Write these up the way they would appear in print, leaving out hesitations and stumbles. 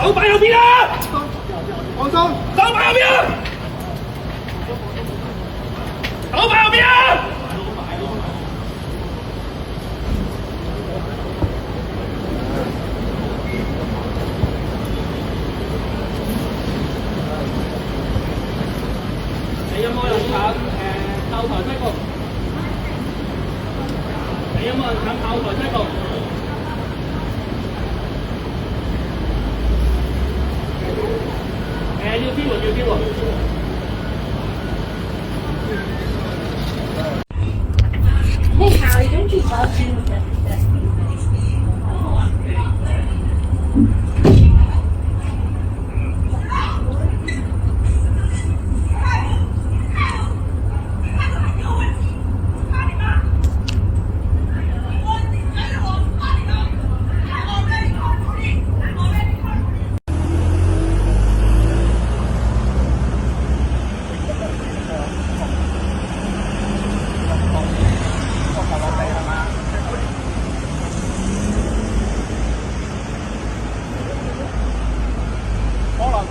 手擺右邊啊！放鬆，手擺右邊啊！手擺右邊啊！你有冇人搶後台推局？你有冇人搶後台推局？要支援，要支援。Hey Harry, don't you love him?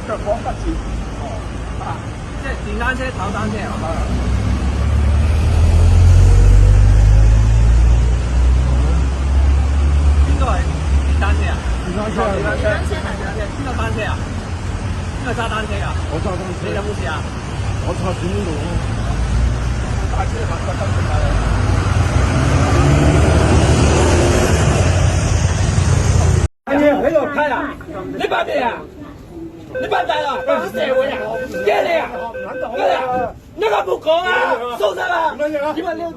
腳房不前。即係電單車跑單車啊！邊個係電單車啊？電單車，電單車，邊個單車啊？邊個揸單車啊？我揸單車。你有冇事啊？我插住呢度咯。大車行得得下嚟。哎呀，喺度開啦！你辦咩啊？你辦大啦！辦社會啊？驚你啊？咩啊？你個冇講啊！收身啊！點啊？點啊？點啊？呢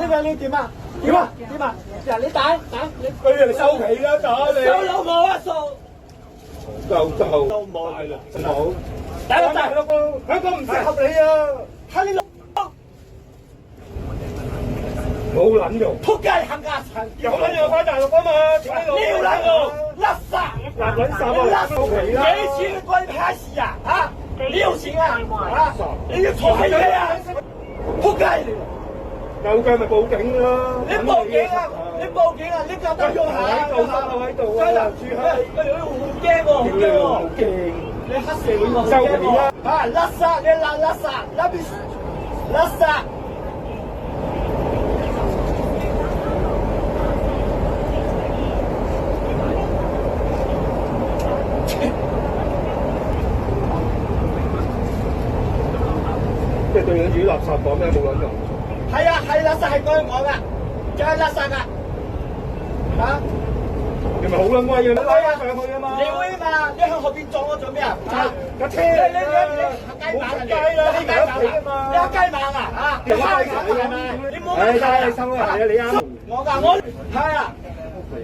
個你點啊？點啊？點啊？嗱，你打你，佢嚟收皮啦，打你！收老母啊！數就冇係啦，冇打個大香港唔適合你啊！係你老冇撚用，撲街冚家鏟，有撚用翻大陸啊嘛！屌你老！撚用，垃圾，垃圾收皮啦！幾錢關你屁事啊？嚇！你有錢啊？嚇！你要坐喺度啊！撲街嚟！有計咪報警咯！你報警啊！你報警啊！你夠得用下喺度啊！住喺你好驚喎，好驚喎！驚！你黑社會喎，收皮啦！嚇！垃圾，你垃圾，垃圾！即係對緊自己垃圾講咩冇撚用？係啊，係垃圾係對我噶，就係垃圾噶，嚇！你咪好撚威啊！你威啊上去啊嘛！你威嘛？你向後邊撞我做咩啊？架車你雞猛啊！你雞猛啊！你雞猛啊！嚇！你蝦佢係咪？你冇乜睇你收啊！係啊，你啱。我係啊！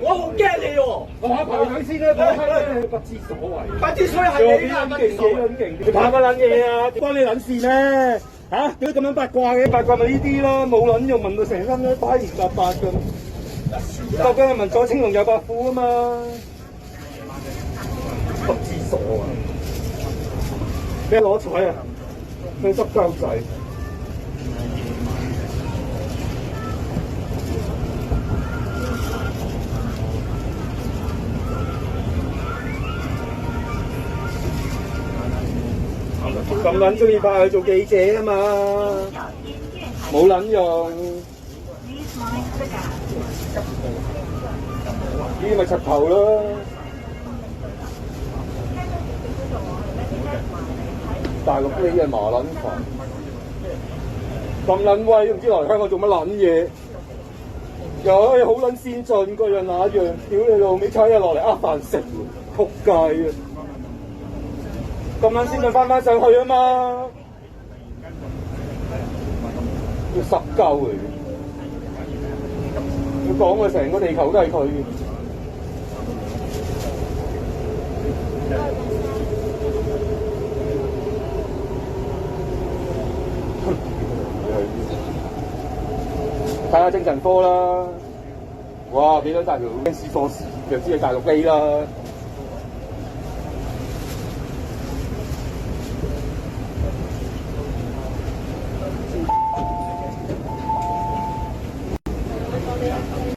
我好驚你喎！我下排佢先啦，不知所謂。不知所謂係你啦，不知所謂。你怕乜撚嘢啊？關你撚事咩？嚇！點解咁樣八卦嘅？八卦咪呢啲咯，冇撚用，問到成身都花兒白白咁。究竟係民左青龍右白虎啊嘛？不知所謂。咩攞彩啊？佢執鳩仔。咁撚中意派去做記者啊嘛，冇撚用，呢啲咪柒頭咯。大陸呢啲係麻撚煩，咁撚威都唔知嚟香港做乜撚嘢，又好撚先進，個樣那樣，屌你老味，踩日落嚟呃飯食，仆街啊！咁撚先進翻上去啊嘛，要濕鳩嚟嘅，要講佢成個地球都係佢嘅。睇下精神科啦，哇！幾多大條 Fans 鎖匙，就知係大陸機啦。